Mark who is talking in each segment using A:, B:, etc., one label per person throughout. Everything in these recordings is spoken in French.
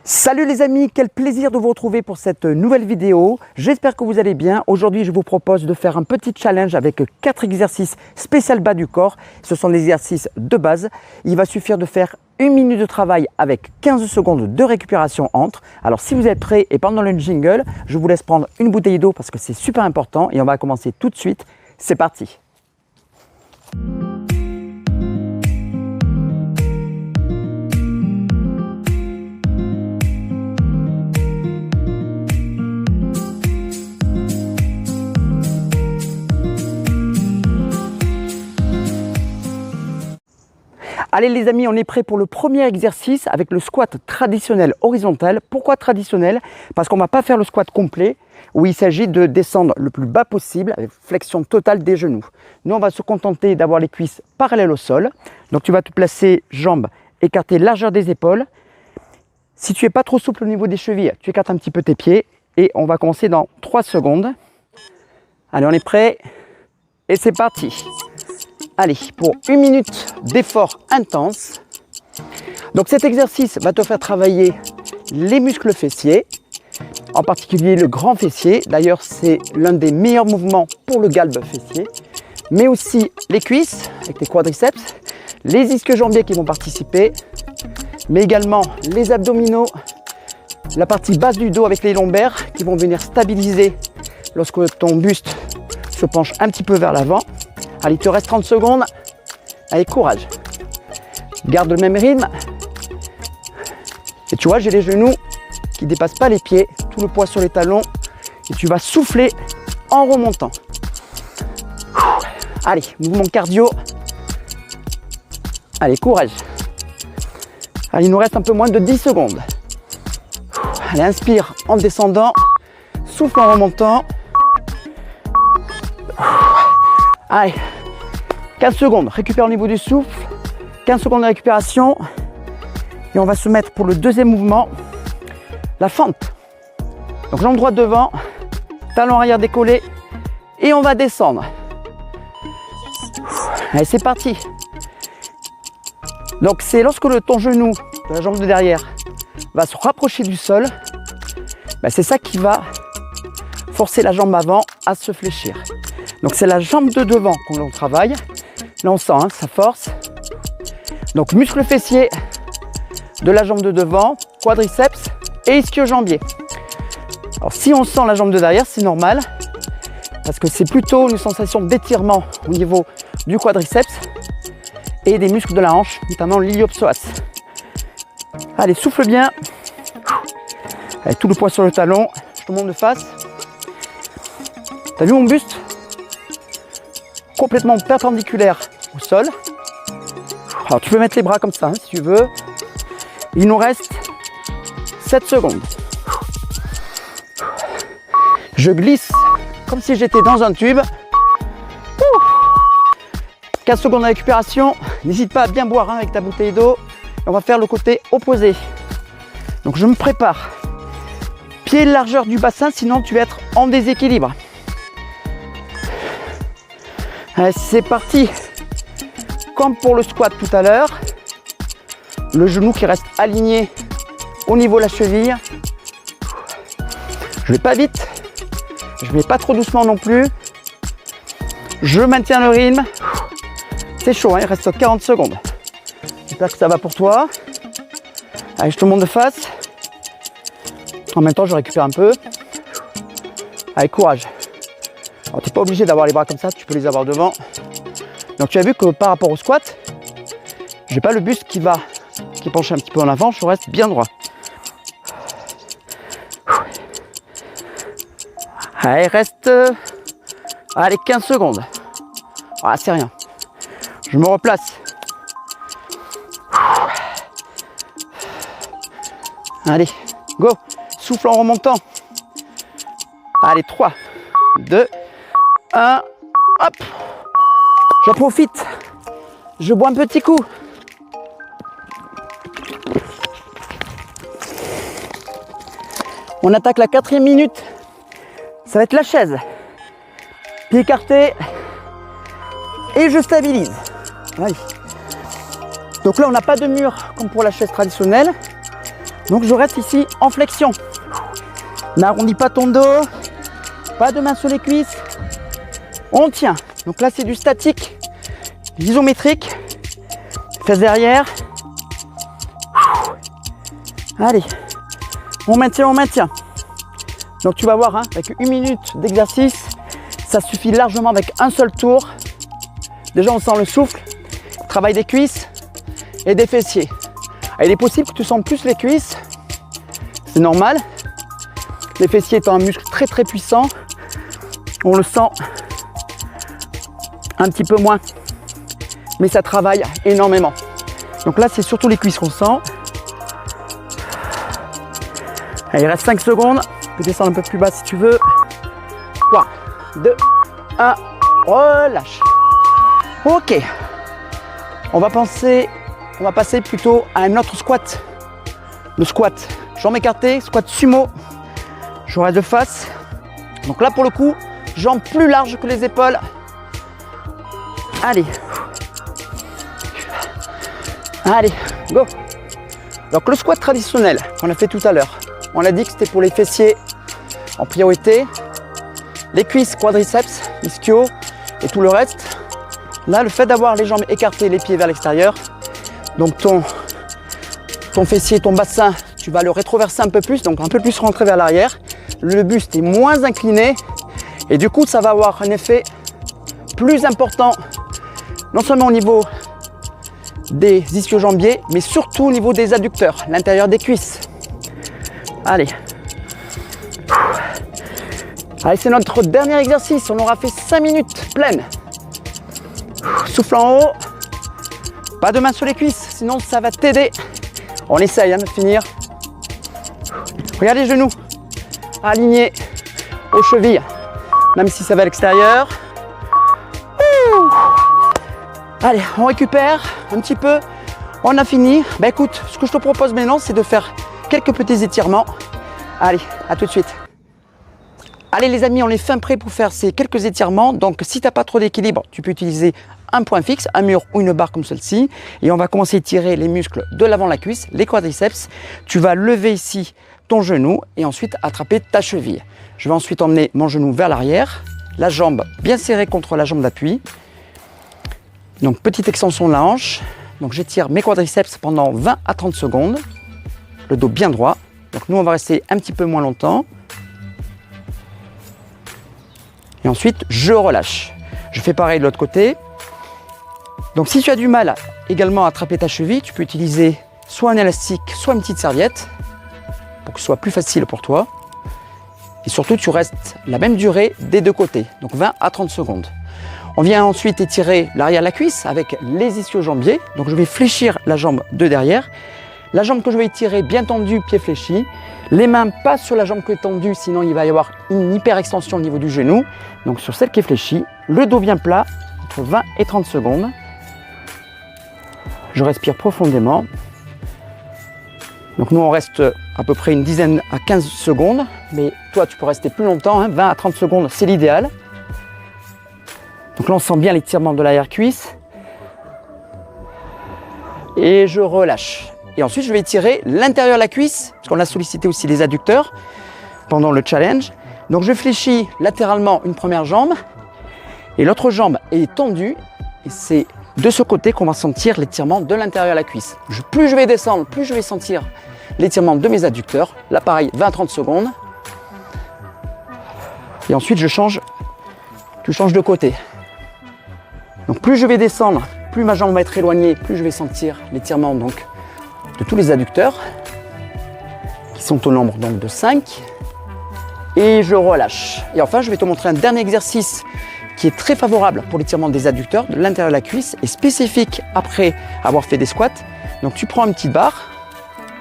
A: Salut les amis, quel plaisir de vous retrouver pour cette nouvelle vidéo. J'espère que vous allez bien. Aujourd'hui, je vous propose de faire un petit challenge avec 4 exercices spécial bas du corps. Ce sont des exercices de base. Il va suffire de faire 1 minute de travail avec 15 secondes de récupération entre. Alors si vous êtes prêts et pendant le jingle, je vous laisse prendre une bouteille d'eau parce que c'est super important et on va commencer tout de suite. C'est parti. Allez les amis, on est prêt pour le premier exercice avec le squat traditionnel horizontal. Pourquoi traditionnel? Parce qu'on ne va pas faire le squat complet où il s'agit de descendre le plus bas possible avec flexion totale des genoux. Nous, on va se contenter d'avoir les cuisses parallèles au sol. Donc tu vas te placer jambes écartées largeur des épaules. Si tu n'es pas trop souple au niveau des chevilles, tu écartes un petit peu tes pieds et on va commencer dans 3 secondes. Allez, on est prêt et c'est parti. Allez, pour 1 minute d'effort intense. Donc cet exercice va te faire travailler les muscles fessiers, en particulier le grand fessier. D'ailleurs, c'est l'un des meilleurs mouvements pour le galbe fessier. Mais aussi les cuisses avec tes quadriceps, les ischio-jambiers qui vont participer, mais également les abdominaux, la partie basse du dos avec les lombaires qui vont venir stabiliser lorsque ton buste se penche un petit peu vers l'avant. Allez, il te reste 30 secondes. Allez, courage. Garde le même rythme. Et tu vois, j'ai les genoux qui ne dépassent pas les pieds, tout le poids sur les talons. Et tu vas souffler en remontant. Allez, mouvement cardio. Allez, courage. Allez, il nous reste un peu moins de 10 secondes. Allez, inspire en descendant. Souffle en remontant. Allez, 15 secondes, récupère au niveau du souffle, 15 secondes de récupération. Et on va se mettre pour le deuxième mouvement, la fente. Donc jambe droite devant, talon arrière décollé et on va descendre. Allez, c'est parti. Donc c'est lorsque ton genou de la jambe de derrière va se rapprocher du sol, c'est ça qui va forcer la jambe avant à se fléchir. Donc c'est la jambe de devant qu'on travaille. Là on sent, ça force. Donc muscle fessier de la jambe de devant, quadriceps et ischio-jambier. Alors si on sent la jambe de derrière, c'est normal. Parce que c'est plutôt une sensation d'étirement au niveau du quadriceps et des muscles de la hanche, notamment l'iliopsoas. Allez, souffle bien. Allez, tout le poids sur le talon. Je te montre de face. T'as vu mon buste? Complètement perpendiculaire au sol. Alors tu peux mettre les bras comme ça si tu veux. Il nous reste 7 secondes. Je glisse comme si j'étais dans un tube. 15 secondes de récupération. N'hésite pas à bien boire avec ta bouteille d'eau. On va faire le côté opposé. Donc je me prépare. Pied largeur du bassin, sinon tu vas être en déséquilibre. Allez, c'est parti. Comme pour le squat tout à l'heure, le genou qui reste aligné au niveau de la cheville. Je vais pas vite, je vais pas trop doucement non plus. Je maintiens le rythme. C'est chaud, il reste 40 secondes. J'espère que ça va pour toi. Allez, je te montre de face. En même temps, je récupère un peu. Allez, courage. Alors, tu n'es pas obligé d'avoir les bras comme ça, tu peux les avoir devant. Donc tu as vu que par rapport au squat, j'ai pas le buste qui est penché un petit peu en avant, je reste bien droit. Allez, reste 15 secondes. Ah, c'est rien. Je me replace. Allez, go. Souffle en remontant. Allez, 3, 2, 1, hop, j'en profite, je bois un petit coup. On attaque la 4e minute, ça va être la chaise. Pied écarté et je stabilise. Allez. Donc là on n'a pas de mur comme pour la chaise traditionnelle. Donc je reste ici en flexion. N'arrondis pas ton dos, pas de main sur les cuisses. On tient. Donc là c'est du statique, isométrique. Fesses derrière. Allez, on maintient, on maintient. Donc tu vas voir, hein, avec 1 minute d'exercice, ça suffit largement avec un seul tour. Déjà on sent le souffle, travail des cuisses et des fessiers. Il est possible que tu sentes plus les cuisses, c'est normal. Les fessiers étant un muscle très très puissant, on le sent un petit peu moins, mais ça travaille énormément. Donc là c'est surtout les cuisses qu'on sent. Allez, il reste 5 secondes, tu peux descendre un peu plus bas si tu veux. 3, 2, 1, relâche. Ok, on va passer plutôt à un autre squat. Le squat, jambes écartées, squat sumo. Je reste de face. Donc là pour le coup, jambes plus larges que les épaules. Allez. Allez, go. Donc le squat traditionnel qu'on a fait tout à l'heure, on a dit que c'était pour les fessiers en priorité. Les cuisses, quadriceps, ischio et tout le reste. Là, le fait d'avoir les jambes écartées, les pieds vers l'extérieur, donc ton fessier, ton bassin, tu vas le rétroverser un peu plus, donc un peu plus rentrer vers l'arrière. Le buste est moins incliné et du coup, ça va avoir un effet plus important, non seulement au niveau des ischio-jambiers, mais surtout au niveau des adducteurs, l'intérieur des cuisses. Allez. Allez, c'est notre dernier exercice. On aura fait 5 minutes pleines. Souffle en haut. Pas de main sur les cuisses, sinon ça va t'aider. On essaye de finir. Regarde les genoux alignés aux chevilles, même si ça va à l'extérieur. Allez, on récupère un petit peu. On a fini. Ben écoute, ce que je te propose maintenant, c'est de faire quelques petits étirements. Allez, à tout de suite. Allez les amis, on est fin prêt pour faire ces quelques étirements. Donc si tu n'as pas trop d'équilibre, tu peux utiliser un point fixe, un mur ou une barre comme celle-ci. Et on va commencer à étirer les muscles de l'avant de la cuisse, les quadriceps. Tu vas lever ici ton genou et ensuite attraper ta cheville. Je vais ensuite emmener mon genou vers l'arrière, la jambe bien serrée contre la jambe d'appui. Donc petite extension de la hanche. Donc j'étire mes quadriceps pendant 20 à 30 secondes. Le dos bien droit. Donc nous on va rester un petit peu moins longtemps. Et ensuite, je relâche. Je fais pareil de l'autre côté. Donc si tu as du mal également à attraper ta cheville, tu peux utiliser soit un élastique, soit une petite serviette pour que ce soit plus facile pour toi. Et surtout, tu restes la même durée des deux côtés, donc 20 à 30 secondes. On vient ensuite étirer l'arrière de la cuisse avec les ischio-jambiers. Donc je vais fléchir la jambe de derrière. La jambe que je vais étirer bien tendue, pied fléchi. Les mains pas sur la jambe qui est tendue, sinon il va y avoir une hyper extension au niveau du genou. Donc sur celle qui est fléchie, le dos bien plat, entre 20 et 30 secondes. Je respire profondément. Donc nous on reste à peu près une dizaine à 15 secondes, mais toi tu peux rester plus longtemps, hein, 20 à 30 secondes c'est l'idéal. Donc là on sent bien l'étirement de l'arrière-cuisse. Et je relâche. Et ensuite je vais étirer l'intérieur de la cuisse, parce qu'on a sollicité aussi les adducteurs pendant le challenge. Donc je fléchis latéralement une première jambe, et l'autre jambe est tendue, et c'est de ce côté qu'on va sentir l'étirement de l'intérieur de la cuisse. Plus je vais descendre, plus je vais sentir l'étirement de mes adducteurs. Là pareil, 20-30 secondes. Et ensuite tu changes de côté. Donc plus je vais descendre, plus ma jambe va être éloignée, plus je vais sentir l'étirement donc de tous les adducteurs qui sont au nombre donc de 5. Et je relâche. Et enfin, je vais te montrer un dernier exercice qui est très favorable pour l'étirement des adducteurs de l'intérieur de la cuisse et spécifique après avoir fait des squats. Donc tu prends une petite barre,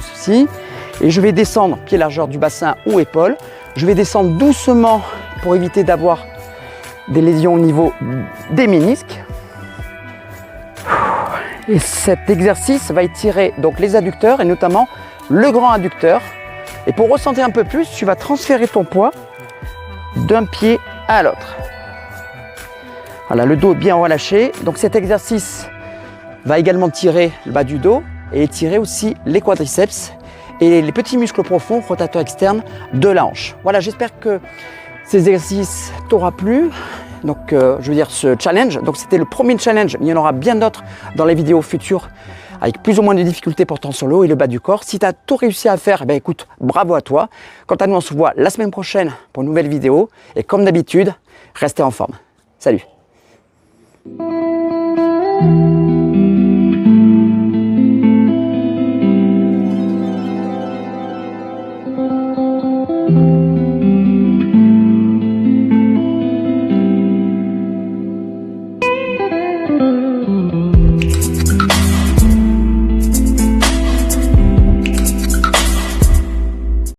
A: ceci, et je vais descendre pied largeur du bassin ou épaule. Je vais descendre doucement pour éviter d'avoir des lésions au niveau des ménisques. Et cet exercice va étirer donc les adducteurs et notamment le grand adducteur. Et pour ressentir un peu plus, tu vas transférer ton poids d'un pied à l'autre. Voilà, le dos est bien relâché. Donc cet exercice va également tirer le bas du dos et étirer aussi les quadriceps et les petits muscles profonds, rotateurs externes de la hanche. Voilà, j'espère que ces exercices t'aura plu. Donc, je veux dire ce challenge. Donc, c'était le premier challenge, mais il y en aura bien d'autres dans les vidéos futures avec plus ou moins de difficultés portant sur le haut et le bas du corps. Si tu as tout réussi à faire, eh bien, écoute, bravo à toi. Quant à nous, on se voit la semaine prochaine pour une nouvelle vidéo. Et comme d'habitude, restez en forme. Salut!